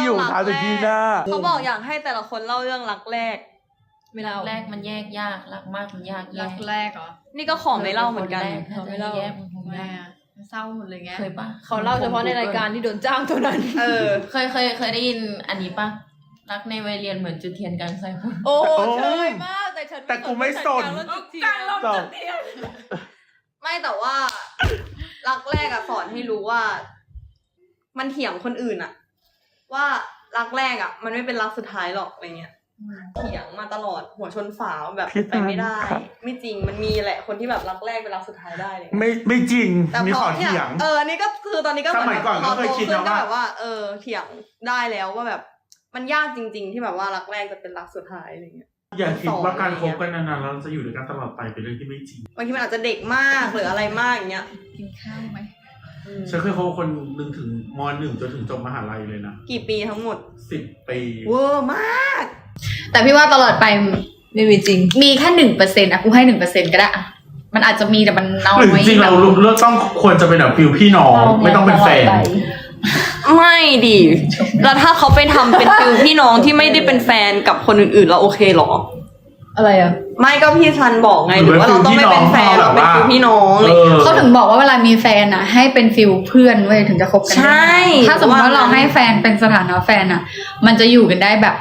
อยู่ถามถึงที่หน้าเขาบอกอยากให้แต่ละคนเล่าเรื่องรักแรกรักแรกมันแยกยากรักมากมันยากรักแรกเหรอนี่ก็ขอไม่เล่าเหมือนกันเขาไม่เล่าแยกมันคงยากเศร้าหมดเลยไงเคยปะเขาเล่าเฉพาะในรายการที่โดนจ้างเท่านั้นเคยได้ยินอันนี้ปะรักในวัยเรียนเหมือนจุดเทียนกลางสายฝนโอ้ใช่มากแต่กูไม่สนกลางลมจุดเทียนไม่แต่ว่ารักแรกอะสอนให้รู้ว่ามันเถียงคนอื่นอะว่ารักแรกอะมันไม่เป็นรักสุดท้ายหรอกอะไรเงี้ยเถียงมาตลอดหัวชนฝาแบบไปไม่ได้ไม่จริงมันมีแหละคนที่แบบรักแรกเป็นรักสุดท้ายได้เลยไม่จริงมีขอเถียงนี่ก็คือตอนนี้ก็สมัยก่อนก็เคยคิดนะว่าแบบว่าเถียงได้แล้วว่าแบบมันยากจริงๆที่แบบว่ารักแรกจะเป็นรักสุดท้ายอะไรเงี้ยอย่าคิดว่าการคบกันนานๆแล้วจะอยู่ด้วยกันตลอดไปเป็นเรื่องที่ไม่จริงบางทีมันอาจจะเด็กมากหรืออะไรมากอย่างเงี้ยกินข้าวไหมฉันเคยคบคนนึงถึงม.1 จนถึงจบมหาลัยเลยนะกี่ปีทั้งหมด10 ปีเวอร์มากแต่พี่ว่าตลอดไปไม่มีจริงมีแค่ 1% อะกูให้ 1% ก็ได้มันอาจจะมีแต่มันน้อยจริงๆเราเลือกต้องควรจะเป็นแบบฟิลพี่น้องไม่ต้องเป็นแฟนไม่ดิแล้วถ้าเขาไปทำเป็นฟิลพี่น้องที่ไม่ได้เป็นแฟนกับคนอื่นๆเราโอเคหรออะไรอ่ะไม่ก็พี่ชันบอกไงหรือว่าเราต้องไม่เป็นแฟนเราเป็นฟิลพี่น้องเขาถึงบอกว่าเวลามีแฟนอ่ะให้เป็นฟิลเพื่อนเว้ยถึงจะคบกันใช่ถ้าสมมติว่าเราให้แฟนเป็นสถานะแฟนอ่ะมันจะอยู่กันได้แบบ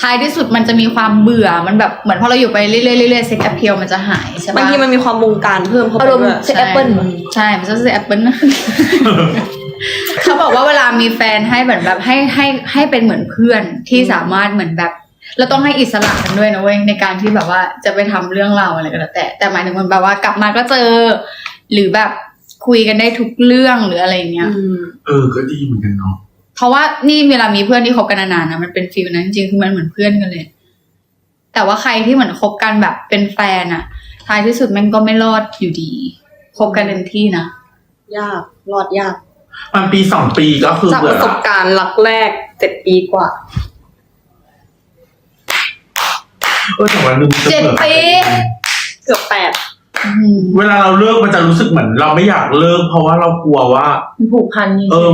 ท้ายที่สุดมันจะมีความเบื่อมันแบบเหมือนพอเราอยู่ไปเรื่อยๆเซ็กแอปเพียวมันจะหายใช่ปะบางทีมันมีความวงการเพิ่มเข้าไปด้วยเซ็กแอปเปิลใช่มันจะเซ็กแอปเปิลนะเขาบอกว่าเวลามีแฟนให้แบบให้เป็นเหมือนเพื่อนที่สามารถเหมือนแบบเราต้องให้อิสระกันด้วยนะเว้ยในการที่แบบว่าจะไปทำเรื่องราวอะไรก็แล้วแต่หมายถึงมันแบบว่ากลับมาก็เจอหรือแบบคุยกันได้ทุกเรื่องหรืออะไรเงี้ยก็ดีเหมือนกันเนาะเพราะว่านี่เวลามีเพื่อนที่คบกันนานๆนะมันเป็นฟีลนั้นจริงๆคือมันเหมือนเพื่อนกันเลยแต่ว่าใครที่เหมือนคบกันแบบเป็นแฟนอะท้ายที่สุดมันก็ไม่รอดอยู่ดีคบกันเต็มที่นะยากรอดยากมันปี2 ปีก็คือจากประสบการณ์รักแรก7 ปีกว่าแต่วันนึง7 ปีเกือบ8เวลาเราเลิกมันจะรู้สึกเหมือนเราไม่อยากเลิกเพราะว่าเรากลัวว่าผูกพัน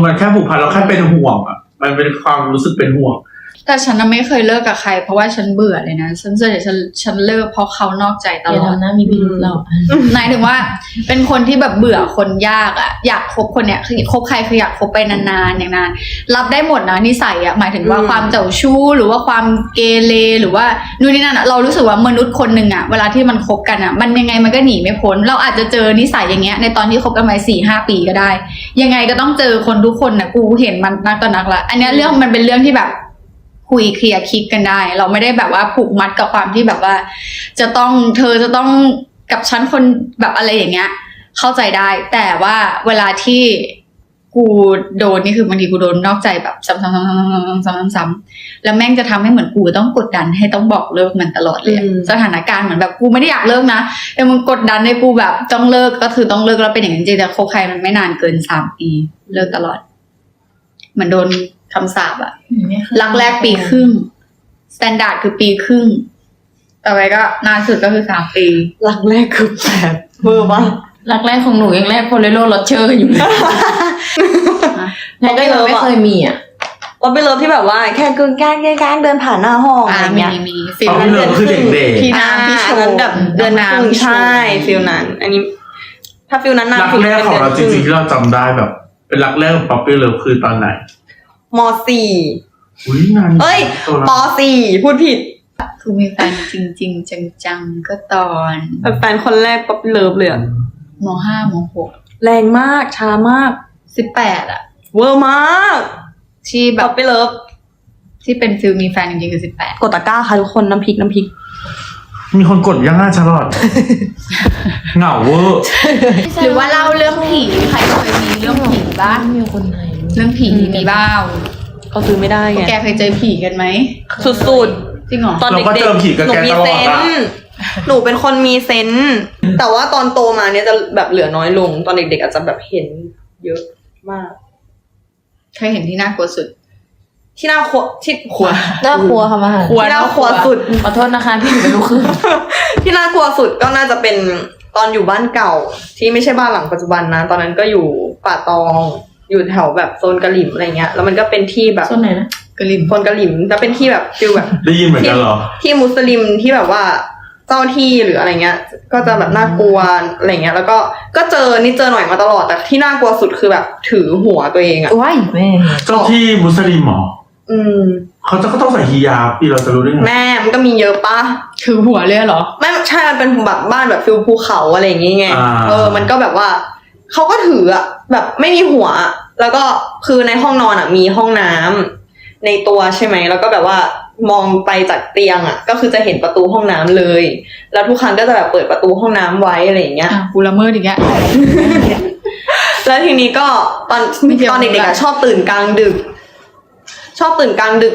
มันแค่ผูกพันเราแค่เป็นห่วงอ่ะมันเป็นความรู้สึกเป็นห่วงแต่ฉันไม่เคยเลิกกับใครเพราะว่าฉันเบื่อเลยนะฉันเลิกเพราะเขานอกใจตลอดนะมีพิรุธเราหมายถึงว่าเป็นคนที่แบบเบื่อคนยากอ่ะอยากคบคนเนี้ยคือคบใครคืออยากคบไปนานๆอย่างนานรับได้หมดนะนิสัยอ่ะหมายถึงว่าความเจ้าชู้หรือว่าความเกเรหรือว่านู่นนี่นั่นอ่ะเรารู้สึกว่ามนุษย์คนนึงอ่ะเวลาที่มันคบกันอ่ะมันยังไงมันก็หนีไม่พ้นเราอาจจะเจอนิสัยอย่างเงี้ยในตอนที่คบกันมา 4-5 ปีก็ได้ยังไงก็ต้องเจอคนทุกคนนะกูเห็นมันนักต่อนักละอันนี้เรื่องมันเป็นเรื่องที่แบบคุยเคลียร์คิดกันได้เราไม่ได้แบบว่าผูกมัดกับความที่แบบว่าเธอจะต้องกับฉันคนแบบอะไรอย่างเงี้ยเข้าใจได้แต่ว่าเวลาที่กูโดนนี่คือบางทีกูโดนนอกใจแบบซ้ำๆแล้วแม่งจะทำให้เหมือนกูต้องกดดันให้ต้องบอกเลิกมันตลอดเลยสถานการณ์เหมือนแบบกูไม่ได้อยากเลิกนะแต่มึงกดดันให้กูแบบต้องเลิกก็คือต้องเลิกแล้วเป็นอย่างนั้นจริงแต่คบใครมันไม่นานเกิน3 ปีเลิกตลอดเหมือนโดนคำสาปอะรักแรกปีครึ่งสแตนดาร์ดคือปีครึ่งต่อไปก็นานสุดก็คือ3 ปีรักแรกคือ8เบอร์บ้างรักแรกของหนูยังแรกโพเลโรลอเชอร์อยู่เลยแล้วก็ยังไม่เคยมีอ่ะเราไปเลิฟที่แบบว่าแค่กึ่งแกล้งเดินผ่านหน้าห้องอะไรเงี้ยมีฟิลนั้นเดือนคือเด็กๆพี่น้ำพี่โชว์แบบเดือนน้ำใช่ฟิลนั้นอันนี้ถ้าฟิลนั้นรักแรกของเราจริงๆที่เราจำได้แบบเป็นรักแรกของป๊อปปี้เลิฟคือตอนไหนม.4 นานป.4 พูดผิดคือมีแฟนจริงๆจังๆก็ตอนแฟนคนแรกป๊อปปี้เลิฟเลยอะม.5 ม.6 แรงมากช้ามาก18อะเวอร์มากที่แบบป๊อปปี้เลิฟที่เป็นฟิลมีแฟนจริงๆคือ18กดตะกร้าค่ะทุกคนน้ำพริกมีคนกดยังหน้าฉลอดเหงาเวอร์หรือว่าเล่าเรื่องผีใครเคยมีเรื่องผีบ้างมีคนไหนเรื่องผีมีบ้างเขาซื้อไม่ได้ไงแกเคยเจอผีกันไหมสุดๆจริงเหรอตอนเด็กๆหนูมีเซนส์หนูเป็นคนมีเซนส์แต่ว่าตอนโตมาเนี่ยจะแบบเหลือน้อยลงตอนเด็กๆอาจจะแบบเห็นเยอะมากเคยเห็นที่น่ากลัวสุดที่น่าครัวน่ากลัวค่ะมาที่น่ากลัวสุดขอโทษนะคะพี่ไม่รู้คือที่น่ากลัวสุดก็น่าจะเป็นตอนอยู่บ้านเก่าที่ไม่ใช่บ้านหลังปัจจุบันนะตอนนั้นก็อยู่ป่าตองอยู่แถวแบบโซนกะหลิ่มอะไรเงี้ยแล้วมันก็เป็นที่แบบโซนไหนนะ กะหรี่ คนกะหรี่จะเป็นที่แบบฟิลแบบ ได้ยินเหมือนกันเหรอ ที่มุสลิมที่แบบว่าเจ้าที่หรืออะไรเงี้ย ก็จะแบบน่ากลัวอะไรเงี้ย แล้วก็เจอหน่อยมาตลอดแต่ที่น่ากลัวสุดคือแบบถือหัวตัวเองอะ ว้ายแม่ เจ้าที่มุสลิมเหรอ ม เขาก็ต้องใส่ฮิญาบที่เราจะรู้ได้ไง แม่มันก็มีเยอะปะ คือหัวเลยเหรอ ไม่ใช่มันเป็นแบบบ้านแบบฟิลภูเขาอะไรอย่างงี้ไง มันก็แบบว่าเขาก็ถืออะแบบไม่มีหัวอะแล้วก็คือในห้องนอนอะมีห้องน้ำในตัวใช่ไหมแล้วก็แบบว่ามองไปจากเตียงอะก็คือจะเห็นประตูห้องน้ำเลย แล้วทุกครั้งก็จะแบบเปิดประตูห้องน้ำไว้อะไรอย่างเงี้ย กูละเมิดอีกแล้ว แล้วทีนี้ก็ตอน ไม่เกี่ยว ตอนเด็กๆอะชอบตื่นกลางดึก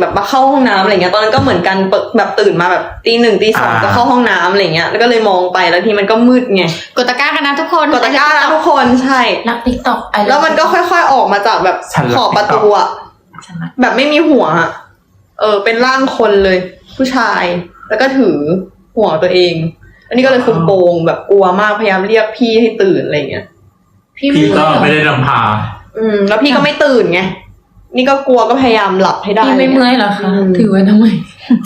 แบบมาเข้าห้องน้ำอะไรเงี้ยตอนนั้นก็เหมือนกันแบบตื่นมาแบบตีหนึ่งตีสองจะเข้าห้องน้ำอะไรเงี้ยแล้วก็เลยมองไปแล้วทีมันก็มืดไง กดตะกร้ากันนะทุกคน กดตะกร้านะทุกคนใช่ รักติ๊กต็อก แล้วมันก็ค่อยๆออกมาจากแบบขอบประตูอะแบบไม่มีหัวอะเป็นร่างคนเลย ผู้ชาย แล้วก็ถือหัวตัวเอง อันนี้ก็เลยคุมโปงแบบกลัวมากพยายามเรียกพี่ให้ตื่นอะไรเงี้ย พี่ พี่ก็ ไม่ ไม่ได้นำพา แล้วพี่ก็ไม่ตื่นไงนี่ก็กลัวก็พยายามหลับให้ได้ พี่ไม่เมื่อยเหรอคะถือไว้ทำไม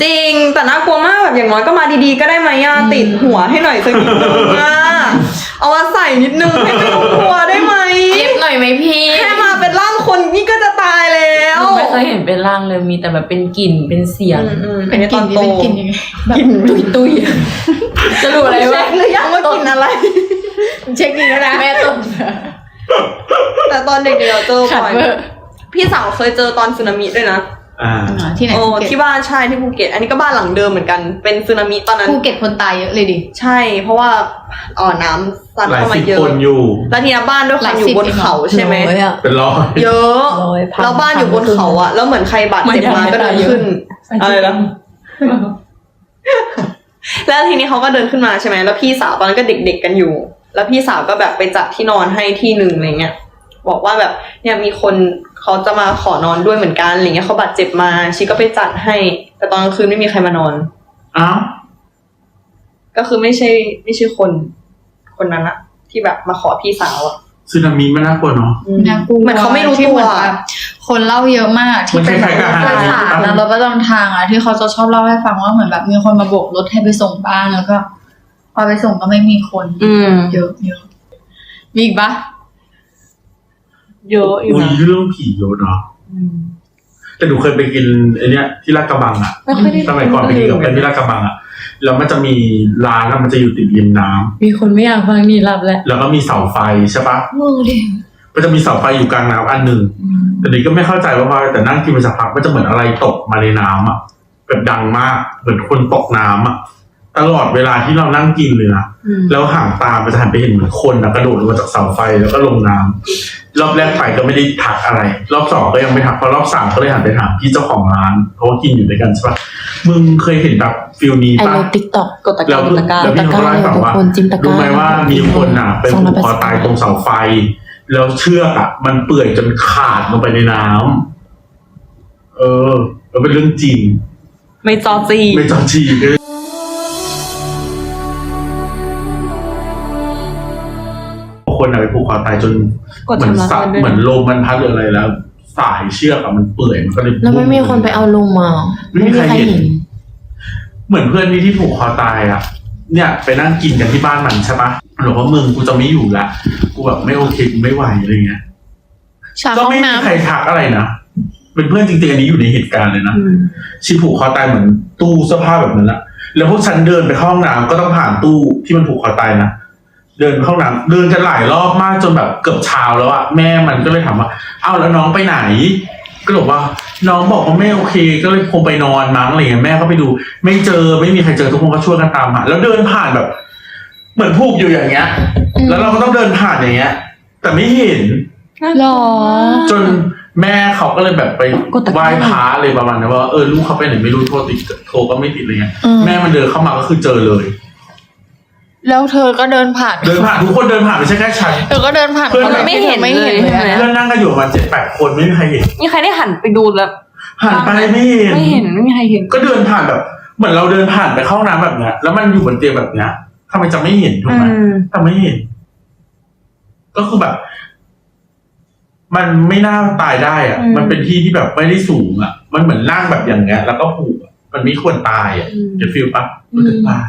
จริงแต่น่ากลัวมากแบบอย่างน้อยก็มาดีๆก็ได้ไหมย่าติดหัวให้หน่อยสักนิดนึงอะเอามาใส่นิดนึงให้ไม่ต้องกลัวได้ไหม เย็บหน่อยไหมพี่ แค่มาเป็นร่างคนนี่ก็จะตายแล้ว หนูไม่เคยเห็นเป็นร่างเลยมีแต่แบบเป็นกลิ่นเป็นเสียง เป็นกลิ่นที่เป็นกลิ่นยังไง แบบตุยจะรู้อะไร เช็ วะ คหรือยังว่ากินอะไร เช็คดีแล้วนะ แม่ต้น แต่ตอนเด็กๆเราเจอ ขัด บ่อย เวอร์ พี่สาวเคยเจอตอนสึนามิด้วยนะ ที่ไหน โอ้ ภูเก็ต ที่บ้านใช่ที่ภูเก็ตอันนี้ก็บ้านหลังเดิมเหมือนกันเป็นสึนามิตอนนั้น ภูเก็ตคนตายเยอะเลยดิ ใช่เพราะว่าน้ำซัด หลาย เข้ามา สิบ เยอะ คนอยู่ แล้วทีนี้บ้านด้วยความ หลาย อยู่ สิบบ นเขาใช่ไหม ร้อยอะ เป็นร้อย เยอะ 100,000 แล้วบ้านอยู่บนเขาอะแล้วเหมือนใครบาดเจ็บมาก็เดินขึ้นอะไรนะแล้วทีนี้เขาก็เดินขึ้นมาใช่ไหมแล้วพี่สาวตอนนั้นก็เด็กๆกันอยู่ แล้วพี่สาวก็แบบไปจัดที่นอนให้ที่หนึ่งอะไรเงี้ยบอกว่าแบบเนี่ยมีคนเขาจะมาขอนอนด้วยเหมือนกันอะไรเงี้ยเขาบาดเจ็บมาชีก็ไปจัดให้ แต่ตอนกลางคืนไม่มีใครมานอน อ้าว ก็คือไม่ใช่คนนั้นอะที่แบบมาขอพี่สาวอะ สึนามิมันน่ากลัวเนาะ น่ากลัว เหมือนเขาไม่รู้ ที่ ตัว เหมือนแบบคนเล่าเยอะมากที่ มันคล้ายๆกับ เป็นฉากนะรถประจำทางอ่ะที่เขาจะชอบเล่าให้ฟังว่าเหมือนแบบมีคนมาโบกรถให้ไปส่งบ้านแล้วก็พอไปส่งก็ไม่มีคนเยอะมีอีกปะ เยอะอยู่ อุ้ย นะ เรื่องผีเยอะเนาะแต่หนูเคยไปกินไอเนี้ยที่ลาดกระบังอ่ะ ไม่ค่อยได้ สมัยก่อนไปกินกับเพื่อนที่ลาดกระบังอ่ะแล้วมันจะมีร้านอะมันจะอยู่ติดริมน้ำ มีคนไม่อยากฟังนี่หลับแล้ว แล้วก็มีเสาไฟใช่ปะ งงดิ ก็จะมีเสาไฟอยู่กลางน้ำอันหนึ่งแต่นี่ก็ไม่เข้าใจว่าเพราะอะไรแต่นั่งกินไปสักพักก็จะเหมือนอะไรตกมาในน้ำอ่ะแบบดังมากเหมือนคนตกน้ำอ่ะตลอดเวลาที่เรานั่งกินเลยนะแล้วห่างตามันจะหันไปเห็นเหมือนคนนะกระโดดลงมาจากเสาไฟแล้วก็ลงน้ำรอบแรกไปก็ไม่ได้ทักอะไร รอบสองก็ยังไม่ทักพอรอบสามก็เลยหันไปถามพี่เจ้าของร้านเพราะว่ากินอยู่ด้วยกันใช่ปะมึงเคยเห็นแบบฟิลนี้ ไอ ปะ เราติ๊กต็อก กดตะก แล้ ร้าว กดตะกร้า แล้วพี่เขาเล่าให้ฟังว่า ทุกคนจิ้มตะกร้า รู้ไหมว่ามีคนอ่ะไปผูกคอตายตรงเสาไฟ แล้วเชือกอ่ะ มันเปื่อยจนขาดลงไปในน้ำแล้วเป็นเรื่องจริง ไม่จอจี ไม่จอจีเลยคนอะไปผูกคอตายจน กด เหมือน ชำระ สับ เงินด้วย เหมือนลมมันพัดหรืออะไรแล้ว สายเชือกอะมันเปื่อยมันก็เลย แล้วไม่มีคนไปเอาลงมา ไม่มีใครเห็น เหมือนเพื่อนที่ผูกคอตายอ่ะ เนี่ยไปนั่งกินกันที่บ้านมันใช่ปะหรือว่ามึงกูจะไม่อยู่ละกูแบบไม่โอเคกูไม่ไหวอะไรเงี้ย ฉาก ก็ ห้อง ไม่มี น้ำ ใครทักอะไรนะเป็นเพื่อนจริงๆอันนี้อยู่ในเหตุการณ์เลยนะชีผูกคอตายเหมือนตู้เสื้อผ้าแบบนั้นอะแล้วพวกฉันเดินไปเข้าห้องน้ำก็ต้องผ่านตู้ที่มันผูกคอตายนะเดินเข้าห้องน้ำเดินกันหลายรอบมากจนแบบเกือบเช้าแล้วอะแม่มันก็เลยถามว่าเอ้าแล้วน้องไปไหนก็บอกว่าน้องบอกว่าไม่โอเค ก็เลยคงไปนอนมั้งอะไรเงี้ยแม่ก็ไปดู ไม่เจอไม่มีใครเจอทุกคนก็ช่วยกันตามหาแล้วเดินผ่านแบบ เหมือนผูกอยู่อย่างเงี้ย แล้วเราก็ต้องเดินผ่านอย่างเงี้ย แต่ไม่เห็น หรอ จนแม่เขาก็เลยแบบไปไหว้พระเลยประมาณนั้นว่าลูกเขาไปไหนไม่รู้โทรติดโทรก็ไม่ติดอะไรเงี้ยแม่มันเดินเข้ามาก็คือเจอเลย แล้วเธอก็เดินผ่าน เดินผ่านทุกคนเดินผ่านไม่ใช่แค่ฉัน เธอก็เดินผ่าน เพื่อน ขา ไม่เห็น ไม่เห็น เลย เลย เพื่อนนั่งกันอยู่ประมาณ7-8 คนไม่มีใครเห็น มีใครได้หันไปดูแล้ว หันไปไม่เห็น ไม่เห็นไม่มีใครเห็น ก็เดินผ่านแบบ เหมือนเราเดินผ่านไปเข้าห้องน้ำแบบเนี้ยแล้วมันอยู่บนเตียงแบบเนี้ยทำไมจะไม่เห็นถูกไหมแต่ไม่เห็น ก็คือแบบ เหมือนเพื่อนที่ผูกคอตายอะเดินผ่านทุกคนเดินผ่านไม่ใช่แค่ฉันเพื่อนนั่งกันอยู่ประมาณ7-8 คนไม่มีใครเห็นมีใครได้หันไปดูแล้วหันไปไม่เห็นก็เดินผ่านแบบเหมือนเราเดินผ่านไปเข้าห้องน้ำแบบเนี้ยแล้วมันอยู่บนเตียงแบบเนี้ยทำไมจะไม่เห็นถูกไหม อืม ก็คือแบบ มันไม่น่าตายได้อ่ะ มันเป็นที่ที่แบบไม่ได้สูงอ่ะ มันเหมือนนั่งแบบอย่างเงี้ย แล้วก็ผูกอะมันไม่ควรตายอ่ะจะฟีลปะมันจะตาย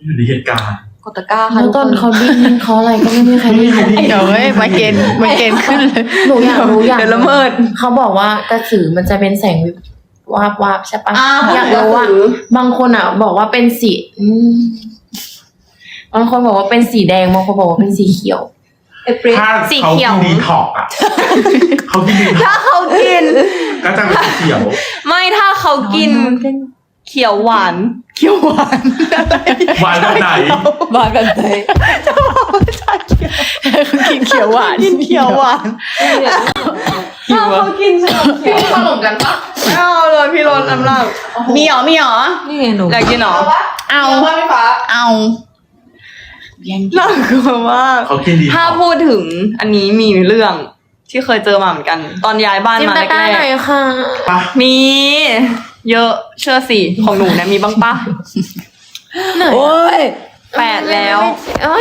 อยู่ในเหตุการณ์ กดตะกร้าค่ะ แล้ว ทุก ต ค อน น เขาดิ้นเขาอะไรก็ไม่มีใครได้ยิน เดี๋ยวเว้ยมาเกณฑ์ขึ้นเลย หนูอยากรู้อย่าง เดี๋ยวละเมิด เขาบอกว่ากระสือมันจะเป็นแสงวิบวาบใช่ปะ อ่า อยากรู้ว่า บางคนอ่ะ บอกว่าเป็นสีบางคนบอกว่าเป็นสีแดงบางคนบอกว่าเป็นสีเขียว ถ้า สี เขา เขี กิ ยว นดีท็อกอ่ะ เขากินดีท็อก ถ้าเขากิน ก็จะเป็นสีเขียว ไม่ถ้าเขากินเขียวหวาน หวานแบบไหน บานกันไปกินเขียวหวาน กินเขียวหวานถ้าเขากินชาเขียว ขนมกันปะ ไม่เอาเลยพี่รถน้ำลาย มีหรอ นี่ไงหนู อยากกินเหรอ เอา เอา น่ากลัวมาก เขากินดีท็ ถ้า อก พูดถึงอันนี้มีเรื่องที่เคยเจอมาเหมือนกัน ตอนย้ายบ้าน จิ้ม มา ตะกร้า แร หน่ ก อยค่ะ ปะ ๆมี เยอะเชื่อสิของหนูเนี่ยมีบ้างปะ โอ้ย 8แล้ว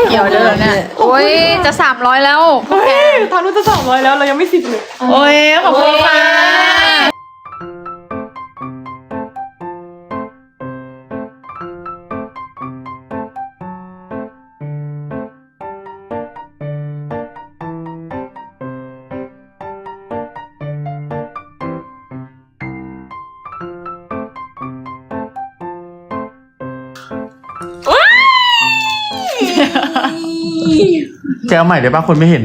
เดี๋ยวเดินเนี่ยโอ้ยจะ300แล้วพวกแก ทางนู้นจะ200แล้วเรายังไม่10เลย โอ้ยขอบคุณค่ะ แก้วใหม่ได้ปะคนไม่เห็น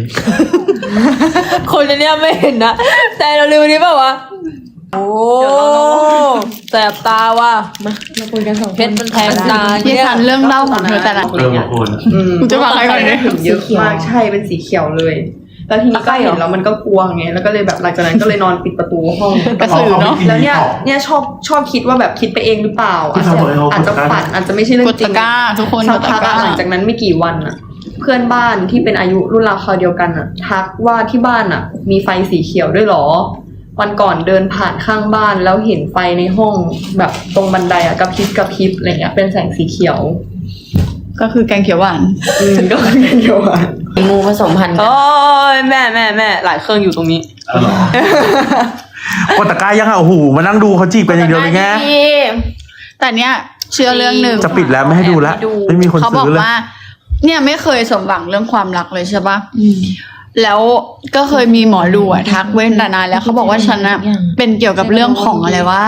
คนเนี้ยไม่เห็นนะ แต่เราลืมนี้เปล่าวะ โอ้แสบตาว่ะมาคุยกันสองเพชรมันแทงตา ที่ทันเรื่องเล่าของเธอแต่ละ บางคน จะฟังอะไรก่อนเนี่ย เยอะมากใช่เป็นสีเขียวเลย แล้วทีนี้ก็เห็นแล้วมันก็กลัวไงแล้วก็เลยแบบหลังจากนั้นก็เลยนอนปิดประตูห้อง กระสือเนาะ แล้วเนี่ยชอบคิดว่าแบบคิดไปเองหรือเปล่าอาจจะฝันอาจจะไม่ใช่เรื่อก ง ด จริ ตะ ง กร้าทุกคน สั ก ก ดตะ พัก กร้า หลังจากนั้นไม่กี่วันอะเพื่อนบ้านที่เป็นอายุรุ่นราวคราวเดียวกันอะทักว่าที่บ้านอะมีไฟสีเขียวด้วยเหรอ วันก่อนเดินผ่านข้างบ้านแล้วเห็นไฟในห้องแบบตรงบันไดอะกระพริบอะไรเงี้ยเป็นแสงสีเขียว ก็คือแกงเขียวหวาน ก็คือกันเดียวอะ งูผสมพันธุ์กัน โอ้ยแม่หลายเครื่องอยู่ตรงนี้ อ๋อเหรอกดตะกร้ายังอ่ะโอ้โหมานั่งดูเขาจีบกันอย่างเดียวเลยไง แต่เนี้ยเชื่อเรื่องหนึ่ง จะปิดแล้วไม่ให้ดูละไม่มีคน เขาบอ ซื้ ก อเลย ว่า เนี่ยไม่เคยสมหวังเรื่องความรักเลยใช่ปะแล้วก็เคยมีหมอดูอะทักเว้นแต่นานแล้วเขาบอกว่าฉันอะเป็นเกี่ยวกับเรื่องของอะไรวะ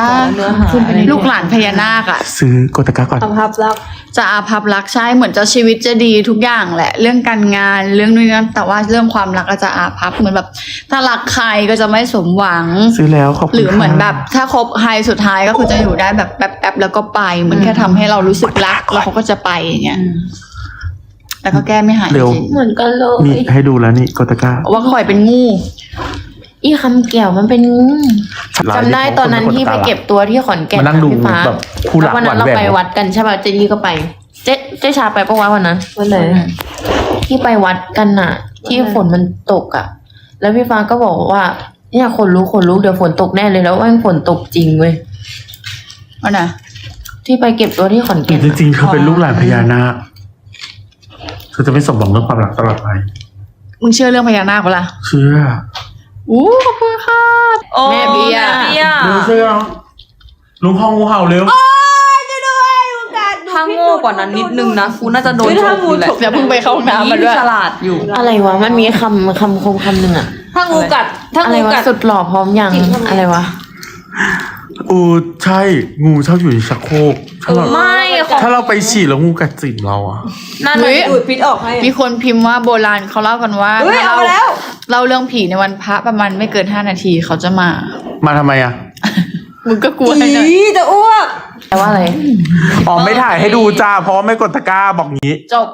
ลูกหลานพญานาคอะ ซื้อกดตะกร้าก่อน ภาพลักษณ์ จะอาภัพรักใช่เหมือนจะชีวิตจะดีทุกอย่างแหละ เรื่องการงานเรื่องนู้นนั่นแต่ว่าเรื่องความรักก็จะอาภัพเหมือนแบบ ถ้ารักใครก็จะไม่สมหวัง ซื้อแล้วขอบคุณ หรือเหมือน ค่ะ แบบถ้าคบใครสุดท้ายก็คือจะอยู่ได้แบบแป๊บๆแล้วก็ไปเหมือนแค่ทำให้เรารู้สึกรักแล้วเขาก็จะไปอย่างเงี้ยแต่ก็แก้ไม่หายจ เร็ว ริง เหมือนกันเลย นี่ให้ดูแล้วนี่กดตะกร้า ว่าข่อยเป็นงู อีคำแก้วมันเป็นงูจำได้ตอนนั้นที่ไปเก็บตัวที่ขอนแก่น มานั่งดู พี่ฟ้า แบบคู่รัก แล้ววัน ห นั้ วาน น เรา แหว ไป ว วัดกันใช่ป่ะเจนี่ก็ไป เจ๊ชาไปปะวะวันนั้นวันไหนที่ไปวัดกันน่ะ ที่ฝนมันตกอ่ะ แล้วพี่ฟ้าก็บอกว่าเนี่ยขนลุกเดี๋ยวฝนตกแน่เลยแล้วแม่งฝนตกจริงเว้ย ว่าน่ะ ที่ไปเก็บตัวที่ขอนแก่น จริงๆเขาเป็นลูกหลานพญานาคเธอจะไม่สมหวังเรื่องความรักตลอดไป มึงเชื่อเรื่องพญานาคปะล่ะ เชื่อ อู้ขอบคุณค่ะ โอ้ แม่เบี้ย เร็วเชื่อลุงพ่องูเห่าเร็ว ถ้าโง่กว่านั้นนิดนึงนะกูน่าจะโดนฉกอยู่แหละ เดี๋ยวเพิ่งไปเข้าห้องน้ำมาด้วย ฉลาดอยู่ อะไรวะมันมีคำคมคำหนึ่งอะ ถ้างูกัด ถ้า อะไร งู วะ กัด สุดหล่อพร้อมยังอะไรวะ ใช่งูชอบอยู่ในชักโครกถ้าเราไปฉี่แล้วงูกัดจิ๋มเราอะ นั่น เฮ้ย ดูดพิษออกให้ มีคนพิมพ์ว่าโบราณเขาเล่ากันว่า เฮ้ยเอามาแล้ว เล่าเรื่องผีในวันพระประมาณไม่เกิน5 นาทีเขาจะมา มาทำไมอะ มึงก็กลัวนะ จะอ้วก แปลว่าอะไร อ๋อไม่ถ่ายให้ดูจ้าเพราะว่าไม่กดตะกร้าบอกงี้ จบ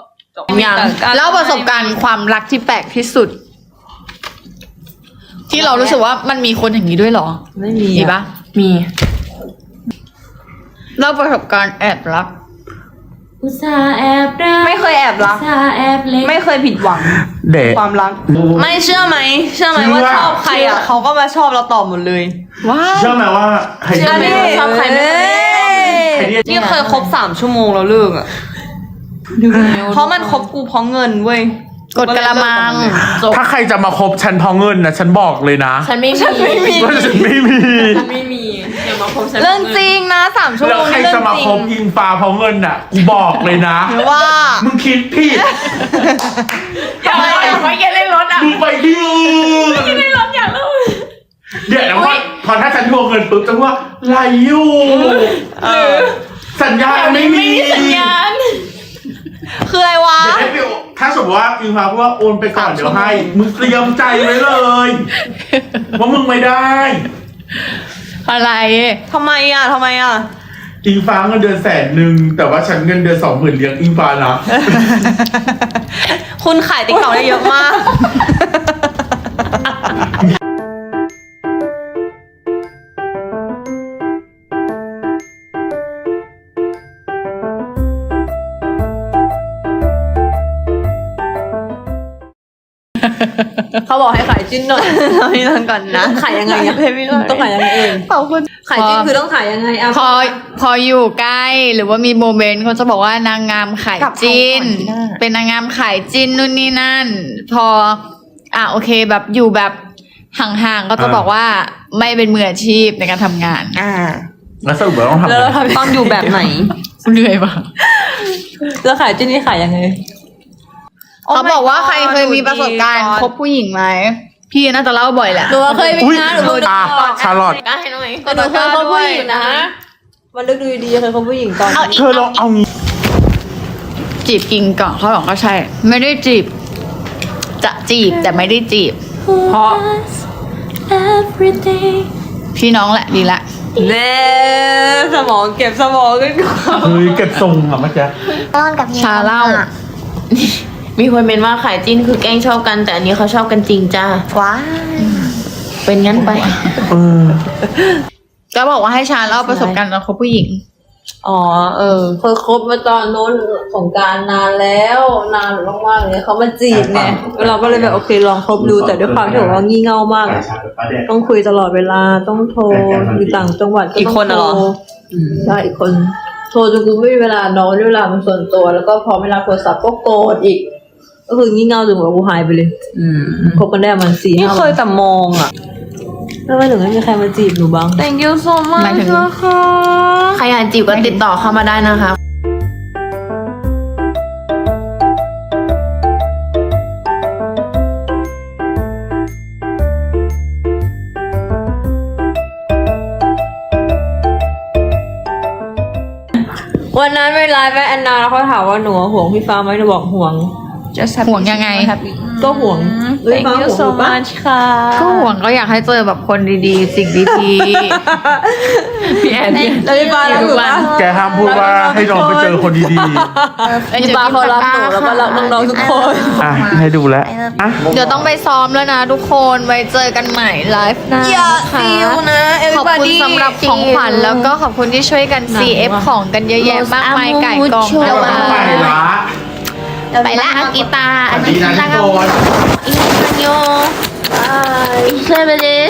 ยัง เล่าประสบการณ์ความรักที่แปลกที่สุด ที่เรารู้สึกว่ามันมีคนอย่างนี้ด้วยเหรอ ไม่มี มีปะ มี เล่าประสบการณ์แอบรัก อุตส่าห์แอบรัก ไม่เคยแอบรัก อุตส่าห์แอบเล็ก ไม่เคยผิดหวัง เดะ ความรัก ไม่เชื่อไหมว่า เชื่อ ชอบใครอ่ะเขาก็มาชอบเราตอบหมดเลย ว้าว เชื่อไหมว่าใคร เชื่อไหมว่าชอบใครไม่เคย นี่เคยคบ3 ชั่วโมงแล้วเลิกอ่ะเพราะมันคบกูเพราะเงินเว้ย กดกระมังจบ ถ้าใครจะมาคบฉันเพราะเงินนะฉันบอกเลยนะ ฉันไม่มี ว่าฉันไม่มี ฉันไม่มีอย่ามาคบฉัน เรื่องจริงนะ3 ชั่ว แล้ โม ว ง ใคร นี่เรื่ จะ อง มา จริ ค ง บอิงฟ้าเพราะเงินน่ะบอกเลยนะ ว่า มึงคิดผิด อย่าไปไม่แกเล่นรถอ่ะ มึงไปที่อื่นเดี๋ยวนะว่าพอถ้าฉันทวงเงินปุ๊บจะว่าไรอยู่สัญญาไม่มี สัญญาณ คืออะไรวะ เดี๋ยวให้ไปถ้าสมมติว่าอิงฟ้าพูดว่าโอนไปก่อนเดี๋ยวให้ มึงเตรียมใจไว้เลยว่ามึงไม่ได้ อะไร ทำไมอ่ะ อิงฟ้าเงินเดือน100,000แต่ว่าฉันเงินเดือน20,000เลี้ยงอิงฟ้านะ คุณขายติ๊กต็อกได้เยอะมาก เขาบอกให้ขายจิ้นหน่อย พี่นอนก่อนนะ ขายยังไงอะ พี่นอน ต้องขายยังไงเอง ขอบคุณ ขายจิ้นคือต้องขายยังไงอ่ะ พออยู่ใกล้หรือว่ามีโมเมนต์เขาจะบอกว่านางงามขายจิ้น เป็นนางงามขายจิ้นนู่นนี่นั่น พอโอเคแบบอยู่แบบห่างๆก็จะบอกว่าไม่เป็นมืออาชีพในการทำงาน แล้วสรุปว่าต้องทำ แล้ว อะไร เราทำ ต้องอยู่แบบไหน เหนื่อยปะ แล้วขายจิ้นนี่ขายยังไง เขาบอกว่าใครเคยมีประสบการณ์คบผู้หญิงไหมพี่น่าจะเล่าบ่อยแหละ หนูเคยมี อุ้ย นะหนูเคย ชาลอต กล้าให้หน่อย แต่หนูเคยคบผู้หญิงนะมันลึกดูดีๆเคยคบผู้หญิงตอน เธอลองเอางี้ จีบกิงก่อนเขาบอกก็ใช่ ไม่ได้จีบ จะจีบแต่ไม่ได้จีบ เพราะพี่น้องแหละดีละ เน่สมองเก็บสมองกันก่อน เฮ้ยเก็บทรงอะเมื่อกี้ ชาเล่า มีคนเมนว่าขายจิ้นคือแกล้งชอบกัน แต่อันนี้เขาชอบกันจริงจ้า ว้า เป็นงั้นไป ก็บอกว่าให้ชาเล่าประสบการณ์ตอนคบผู้หญิง อ๋อเคยคบมาตอนโน้นของการนานแล้วนานมากๆเลยเขามาจีบไงเราก็เลยแบบโอเคลองคบดูแต่ด้วยความที่แบบว่างี่เง่ามากอะต้องคุยตลอดเวลาต้องโทรอยู่ต่างจังหวัดก็ อีก ต้อง คนน่ะเหรอ โทใช่อีกคน โทรจนกูไม่มีเวลานอนไม่มีเวลาเป็นส่วนตัว แล้วก็พอเวลาโทรศัพท์ก็โกรธอีก ก็คืองี่เง่าจนหัวกูหายไปเลยคบกันได้ประมัน4-5 นี่เคยแต่มองอ่ะ แล้วไม่ถึงไม่มีใครมาจีบหนูบ้าง thank you so หมาย much ถึง นะคะ ใครอยากจีบก็ติดต่อเข้ามาได้นะคะ วันนั้นไปไลฟ์แม่แอนนาแล้วเขาถามว่าหนูห่วงพี่ฟ้าไหมหนูบอกห่วง ห่วงยังไง ก็ห่วงเฮ้ย thank ฟ้า you ห่วงห so นูปะ much ค่ะ ก็ห่วงก็อยากให้เจอแบบคนดีๆ สิ่งดีๆ พี่แอน แล้วพี่ฟ้ารักหนูปะ แกห้ามพูดว่าให้น้องไปเจอคนดี พี่ฟ้าเขารักหนูแล้วก็รักน้องๆทุกคน ๆ อ่ะ ให้ดูแล้วอ่ะ เดี๋ยวต้องไปซ้อมแล้วนะทุกคนไว้เจอกันใหม่ไลฟ์หน้า อย่า นะคะ ซิวนะ ขอบคุณ everybody สำหรับของขวัญแล้วก็ขอบคุณที่ช่วยกัน CF ของกันเยอะแยะมากมายไก่กอง ช่วย เราต้องไปละ ไปละอากิตา สวัสดีนะทุกคน อีกคนโยบายช่วยไปเลย